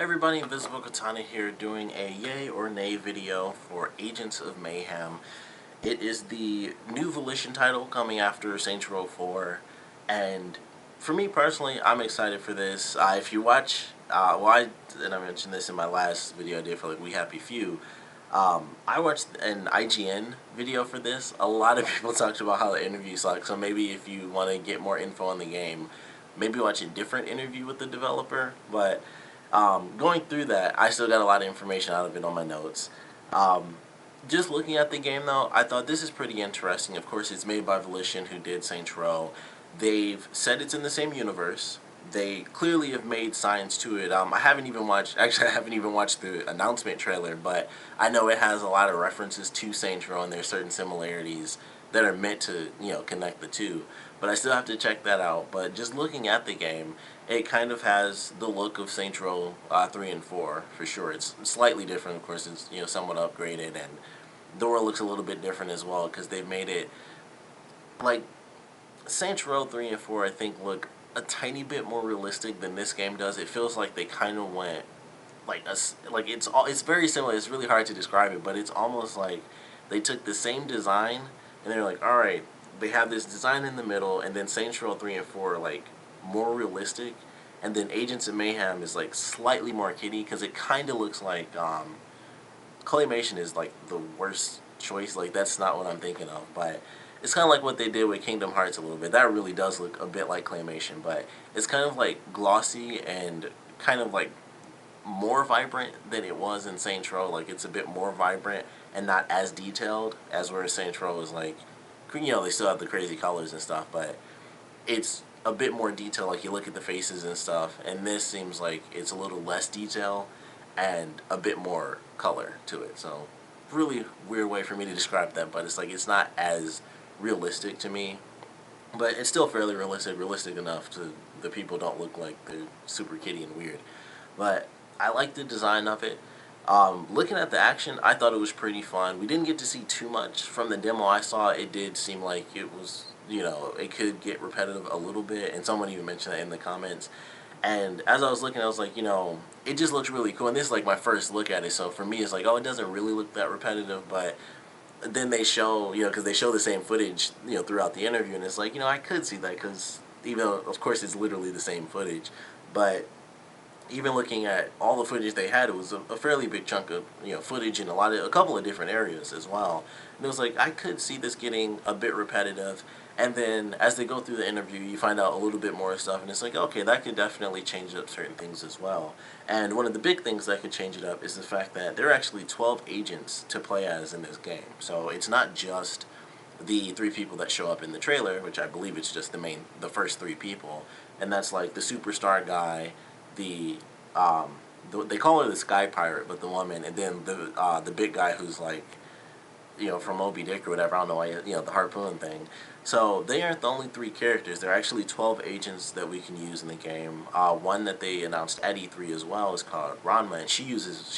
Everybody, Invisiblekatana here doing a yay or nay video for Agents of Mayhem. It is the new Volition title coming after Saints Row 4, and for me personally, I'm excited for this. If you watch, and I mentioned this in my last video I did for like We Happy Few, I watched an IGN video for this. A lot of people talked about how the interview sucked, so maybe if you want to get more info on the game, maybe watch a different interview with the developer, but going through that, I still got a lot of information out of it on my notes. Just looking at the game, though, I thought this is pretty interesting. Of course, it's made by Volition, who did Saints Row. They've said it's in the same universe. They clearly have made signs to it. I haven't even watched the announcement trailer, but I know it has a lot of references to Saints Row, and there's certain similarities that are meant to, connect the two. But I still have to check that out. But just looking at the game, it kind of has the look of Saints Row 3 and 4, for sure. It's slightly different, of course. It's, somewhat upgraded, and the world looks a little bit different as well, because they've made it, like, Saints Row 3 and 4, I think, look a tiny bit more realistic than this game does. It feels like they kind of went, it's very similar. It's really hard to describe it, but it's almost like they took the same design, and they're like, alright, they have this design in the middle, and then Saints Row 3 and 4 are, like, more realistic, and then Agents of Mayhem is, like, slightly more kiddie, because it kind of looks like, claymation is, like, the worst choice. Like, that's not what I'm thinking of, but it's kind of like what they did with Kingdom Hearts a little bit. That really does look a bit like claymation, but it's kind of, like, glossy and kind of, like, more vibrant than it was in Saints Row. Like, it's a bit more vibrant and not as detailed as where Saints Row is, like, they still have the crazy colors and stuff, but it's a bit more detail. Like, you look at the faces and stuff, and this seems like it's a little less detail and a bit more color to it. So, really weird way for me to describe that, but it's like it's not as realistic to me, but it's still fairly realistic enough to the people don't look like they're super kiddie and weird. But I like the design of it. Looking at the action, I thought it was pretty fun. We didn't get to see too much from the demo I saw. It did seem like it was, it could get repetitive a little bit, and someone even mentioned that in the comments. And as I was looking, I was like, it just looks really cool. And this is like my first look at it, so for me, it's like, oh, it doesn't really look that repetitive, but then they show, because they show the same footage, throughout the interview, and it's like, I could see that, because even though, of course, it's literally the same footage, but even looking at all the footage they had, it was a fairly big chunk of footage in a couple of different areas as well. And it was like, I could see this getting a bit repetitive. And then as they go through the interview, you find out a little bit more stuff, and it's like, okay, that could definitely change up certain things as well. And one of the big things that could change it up is the fact that there are actually 12 agents to play as in this game. So it's not just the 3 people that show up in the trailer, which I believe it's just the first 3 people, and that's like the superstar guy, they call her the Sky Pirate, but the woman, and then the big guy who's like, from Moby Dick or whatever. I don't know why, the harpoon thing. So they aren't the only 3 characters. There are actually 12 agents that we can use in the game. One that they announced at E3 as well is called Ranma, and she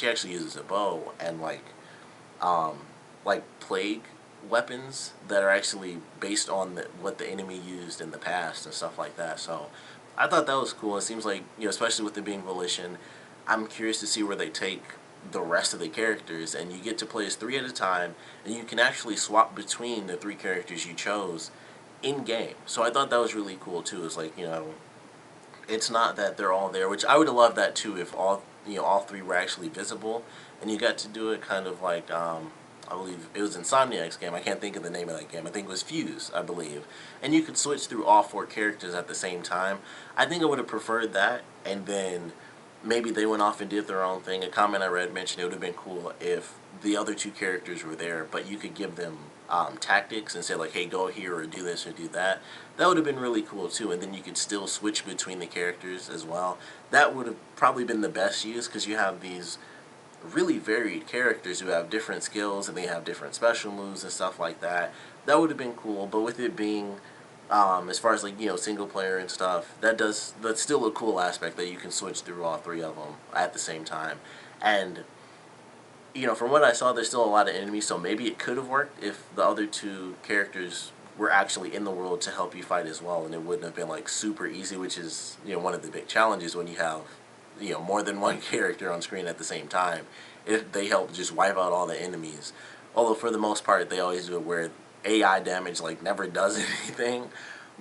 actually uses a bow and like plague weapons that are actually based on what the enemy used in the past and stuff like that. So I thought that was cool. It seems like, especially with it being Volition, I'm curious to see where they take the rest of the characters, and you get to play as 3 at a time, and you can actually swap between the 3 characters you chose in-game. So I thought that was really cool, too. It's like, it's not that they're all there, which I would have loved that, too, if all 3 were actually visible, and you got to do it kind of like, I believe it was Insomniac's game. I can't think of the name of that game. I think it was Fuse, I believe. And you could switch through all 4 characters at the same time. I think I would have preferred that, and then maybe they went off and did their own thing. A comment I read mentioned it would have been cool if the other 2 characters were there, but you could give them tactics and say, like, hey, go here or do this or do that. That would have been really cool, too, and then you could still switch between the characters as well. That would have probably been the best use, because you have these really varied characters who have different skills, and they have different special moves and stuff like that. That would have been cool, but with it being as far as like single player and stuff, that's still a cool aspect that you can switch through all 3 of them at the same time. And from what I saw, there's still a lot of enemies, so maybe it could have worked if the other 2 characters were actually in the world to help you fight as well, and it wouldn't have been like super easy, which is one of the big challenges when you have more than one character on screen at the same time, they help just wipe out all the enemies. Although for the most part, they always do it where AI damage like never does anything.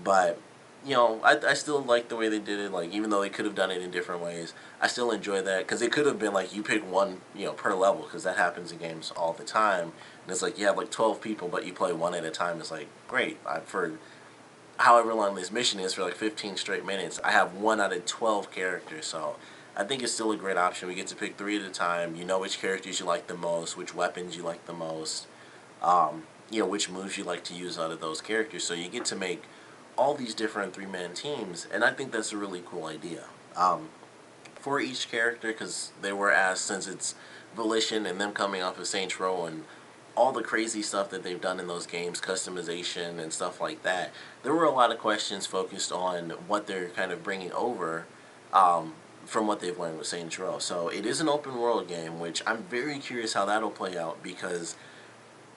But I still like the way they did it. Like even though they could have done it in different ways, I still enjoy that because it could have been like you pick one per level, because that happens in games all the time. And it's like you have like 12 people, but you play one at a time. It's like great. For however long this mission is, for like 15 straight minutes, I have 1 out of 12 characters. So I think it's still a great option. We get to pick 3 at a time. You know which characters you like the most, which weapons you like the most, which moves you like to use out of those characters. So you get to make all these different 3-man teams, and I think that's a really cool idea. For each character, because they were asked, since it's Volition and them coming off of Saints Row and all the crazy stuff that they've done in those games, customization and stuff like that, there were a lot of questions focused on what they're kind of bringing over from what they've learned with Saints Row. So it is an open world game, which I'm very curious how that'll play out, because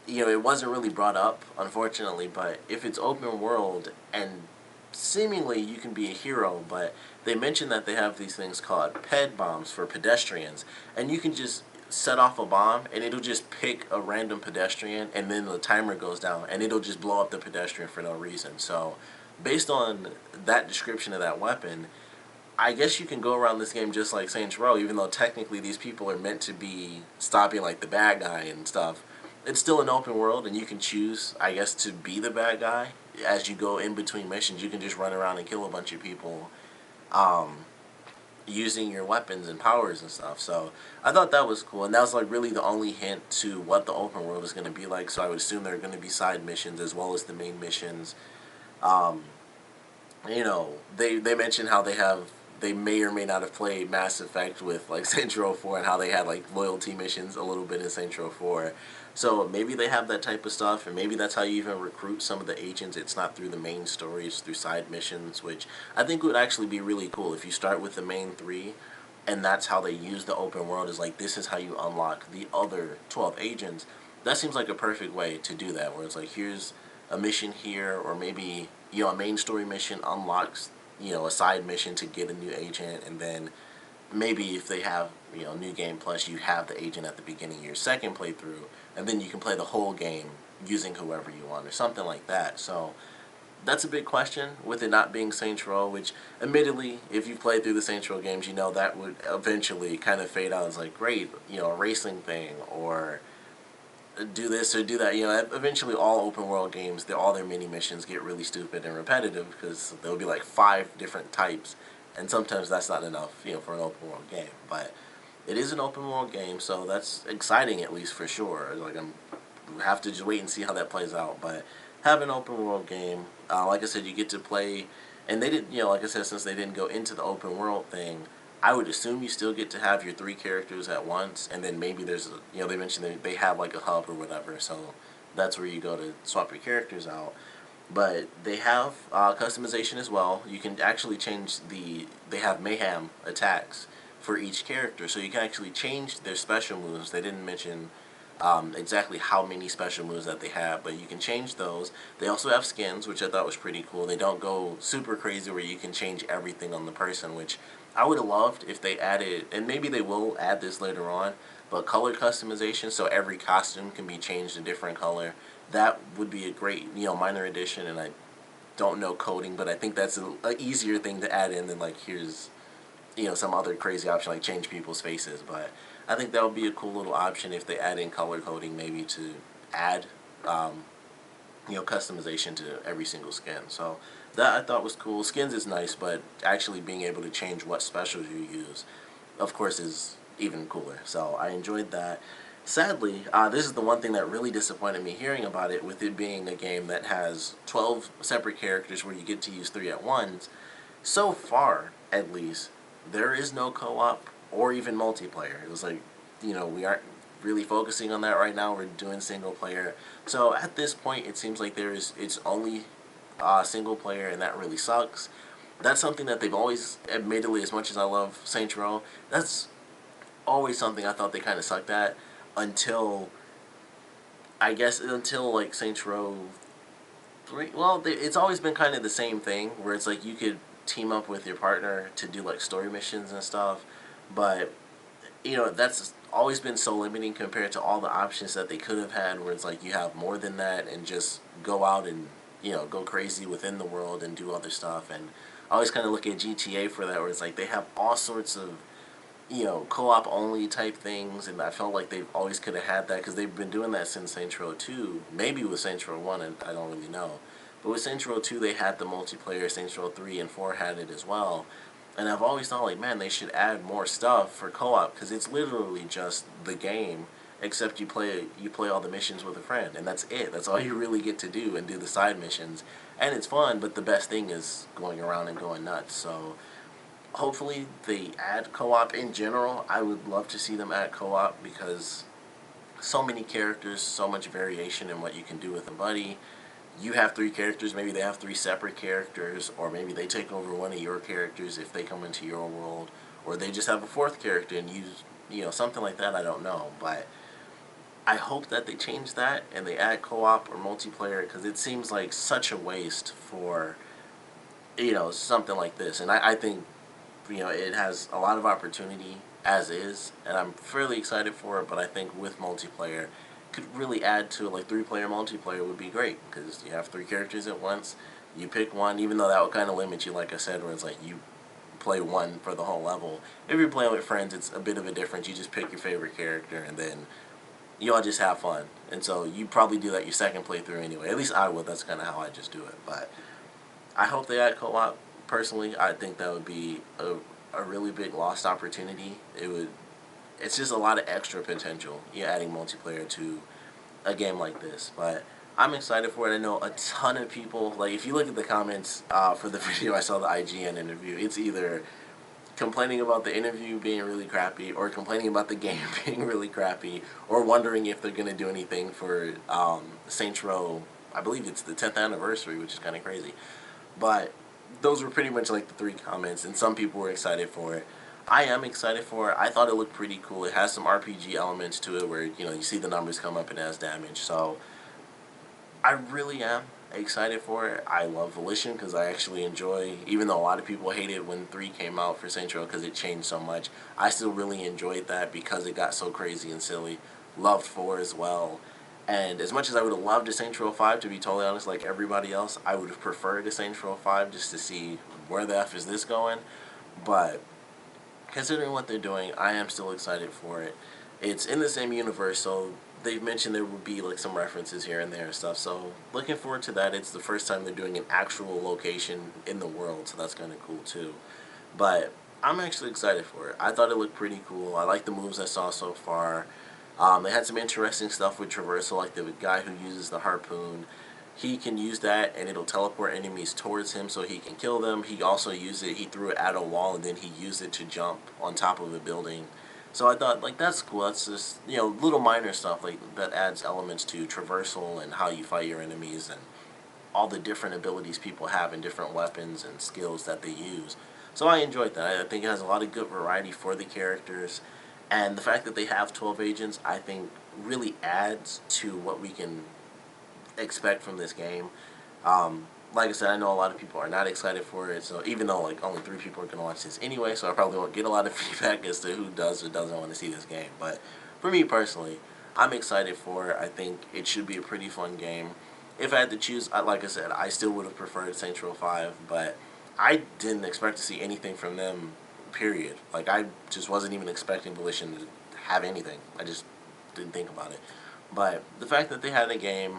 it wasn't really brought up, unfortunately, but if it's open world and seemingly you can be a hero, but they mentioned that they have these things called ped bombs for pedestrians, and you can just set off a bomb and it'll just pick a random pedestrian, and then the timer goes down and it'll just blow up the pedestrian for no reason. So based on that description of that weapon, I guess you can go around this game just like Saints Row, even though technically these people are meant to be stopping like the bad guy and stuff. It's still an open world, and you can choose, I guess, to be the bad guy. As you go in between missions, you can just run around and kill a bunch of people using your weapons and powers and stuff. So I thought that was cool, and that was like really the only hint to what the open world is going to be like. So I would assume there are going to be side missions as well as the main missions. Um, they mentioned how they may or may not have played Mass Effect with like Saints Row 4, and how they had like loyalty missions a little bit in Saints Row 4. So maybe they have that type of stuff, and maybe that's how you even recruit some of the agents. It's not through the main story, it's through side missions, which I think would actually be really cool if you start with the main 3, and that's how they use the open world, is like this is how you unlock the other 12 agents. That seems like a perfect way to do that, where it's like here's a mission here, or maybe a main story mission unlocks a side mission to get a new agent, and then maybe if they have New Game Plus, you have the agent at the beginning of your second playthrough, and then you can play the whole game using whoever you want or something like that. So that's a big question with it not being Saints Row, which admittedly, if you've played through the Saints Row games, that would eventually kind of fade out as like, great, a racing thing, or do this or do that. Eventually all open world games, all their mini missions get really stupid and repetitive, because there'll be like 5 different types, and sometimes that's not enough, for an open world game. But it is an open world game, so that's exciting, at least for sure. Like have to just wait and see how that plays out. But have an open world game, like I said, you get to play, and they didn't, like I said, since they didn't go into the open world thing, I would assume you still get to have your 3 characters at once, and then maybe there's, they mentioned they have like a hub or whatever, so that's where you go to swap your characters out. But they have customization as well. You can actually change they have Mayhem attacks for each character, so you can actually change their special moves. They didn't mention exactly how many special moves that they have, but you can change those. They also have skins, which I thought was pretty cool. They don't go super crazy where you can change everything on the person, which I would have loved if they added, and maybe they will add this later on, but color customization, so every costume can be changed a different color. That would be a great, minor addition, and I don't know coding, but I think that's a easier thing to add in than like here's, some other crazy option like change people's faces. But I think that would be a cool little option if they add in color coding, maybe to add, customization to every single skin. So that I thought was cool. Skins is nice, but actually being able to change what specials you use, of course, is even cooler. So I enjoyed that. Sadly, this is the one thing that really disappointed me hearing about it, with it being a game that has 12 separate characters where you get to use 3 at once. So far, at least, there is no co-op or even multiplayer. It was like, we aren't really focusing on that right now. We're doing single player. So at this point, it seems like it's only single player, and that really sucks. That's something that they've always, admittedly, as much as I love Saints Row, that's always something I thought they kind of sucked at, until like Saints Row 3. Well, it's always been kind of the same thing, where it's like you could team up with your partner to do like story missions and stuff. But that's always been so limiting compared to all the options that they could have had, where it's like you have more than that and just go out and go crazy within the world and do other stuff. And I always kind of look at GTA for that, where it's like they have all sorts of co-op only type things, and I felt like they always could have had that, because they've been doing that since Saints Row 2, maybe with Saints Row 1, and I don't really know. But with Saints Row 2, they had the multiplayer. Saints Row 3 and 4 had it as well. And I've always thought, like, man, they should add more stuff for co-op, because it's literally just the game, except you play all the missions with a friend, and that's it. That's all you really get to do, and do the side missions. And it's fun, but the best thing is going around and going nuts. So hopefully they add co-op in general. I would love to see them add co-op, because so many characters, so much variation in what you can do with a buddy. You have 3 characters, maybe they have 3 separate characters, or maybe they take over one of your characters if they come into your world, or they just have a 4th character and use, something like that. I don't know, but I hope that they change that and they add co-op or multiplayer, because it seems like such a waste for something like this. And I think it has a lot of opportunity as is, and I'm fairly excited for it. But I think with multiplayer, could really add to, like, 3-player multiplayer would be great, because you have 3 characters at once. You pick one, even though that would kind of limit you, like I said, where it's like you play one for the whole level. If you're playing with friends, it's a bit of a difference. You just pick your favorite character, and then you all just have fun. And so you probably do that your second playthrough anyway. At least I would. That's kind of how I just do it. But I hope they add co-op. Personally, I think that would be a really big lost opportunity. It's just a lot of extra potential, adding multiplayer to a game like this. But I'm excited for it. I know a ton of people, like, if you look at the comments for the video, I saw the IGN interview, it's either complaining about the interview being really crappy, or complaining about the game being really crappy, or wondering if they're going to do anything for Saints Row. I believe it's the 10th anniversary, which is kind of crazy. But those were pretty much like the 3 comments, and some people were excited for it. I am excited for it. I thought it looked pretty cool. It has some RPG elements to it, where you see the numbers come up and it has damage. So I really am excited for it. I love Volition, because I actually enjoy, even though a lot of people hated when 3 came out for Saints Row because it changed so much, I still really enjoyed that because it got so crazy and silly. Loved 4 as well. And as much as I would have loved a Saints Row 5, to be totally honest, like everybody else, I would have preferred a Saints Row 5 just to see where the F is this going. But considering what they're doing, I am still excited for it. It's in the same universe, so they've mentioned there will be, like, some references here and there and stuff. So looking forward to that. It's the first time they're doing an actual location in the world, so that's kind of cool too. But I'm actually excited for it. I thought it looked pretty cool. I like the moves I saw so far. They had some interesting stuff with traversal, like the guy who uses the harpoon. He can use that, and it'll teleport enemies towards him so he can kill them. He also used it, he threw it at a wall, and then he used it to jump on top of a building. So I thought, like, that's cool. That's just, little minor stuff, like, that adds elements to traversal and how you fight your enemies, and all the different abilities people have and different weapons and skills that they use. So I enjoyed that. I think it has a lot of good variety for the characters. And the fact that they have 12 agents, I think, really adds to what we can expect from this game. Like I said, I know a lot of people are not excited for it, so even though, like, only 3 people are going to watch this anyway, so I probably won't get a lot of feedback as to who does or doesn't want to see this game. But for me personally, I'm excited for it. I think it should be a pretty fun game. If I had to choose, like I said, I still would have preferred Saints Row 5, but I didn't expect to see anything from them, period. Like, I just wasn't even expecting Volition to have anything. I just didn't think about it. But the fact that they had a game,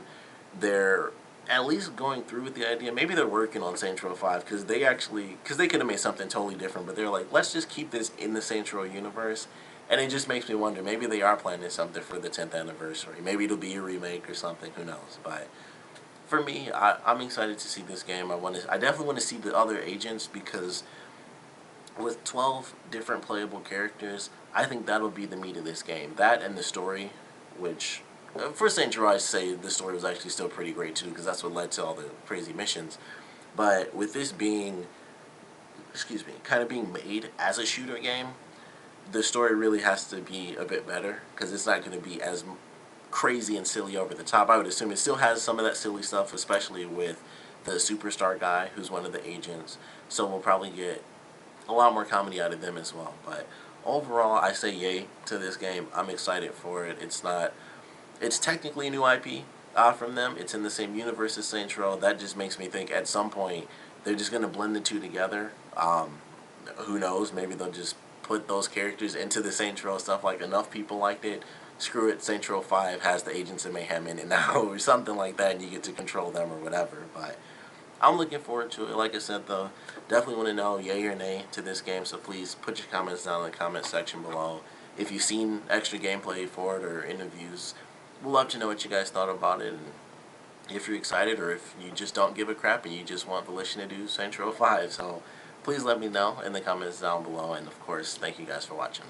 they're at least going through with the idea. Maybe they're working on Saints Row 5, because they could have made something totally different, but they're like, let's just keep this in the Saints Row universe. And it just makes me wonder, maybe they are planning something for the 10th anniversary. Maybe it'll be a remake or something, who knows. But for me, I'm excited to see this game. I definitely want to see the other agents, because with 12 different playable characters, I think that'll be the meat of this game. That and the story, which, for Saints Row, I say the story was actually still pretty great too, because that's what led to all the crazy missions. But with this being, kind of being made as a shooter game, the story really has to be a bit better, because it's not going to be as crazy and silly over the top. I would assume it still has some of that silly stuff, especially with the superstar guy who's one of the agents. So we'll probably get a lot more comedy out of them as well. But overall, I say yay to this game. I'm excited for it. It's technically a new IP from them. It's in the same universe as Saints Row. That just makes me think at some point they're just going to blend the two together. Who knows? Maybe they'll just put those characters into the Saints Row stuff. Like, enough people liked it. Screw it, Saints Row 5 has the Agents of Mayhem in it now, or something like that, and you get to control them or whatever. But I'm looking forward to it. Like I said, though, definitely want to know yay or nay to this game, so please put your comments down in the comment section below. If you've seen extra gameplay for it or interviews, we'd love to know what you guys thought about it, and if you're excited or if you just don't give a crap and you just want Volition to do Saints Row 5. So please let me know in the comments down below, and of course, thank you guys for watching.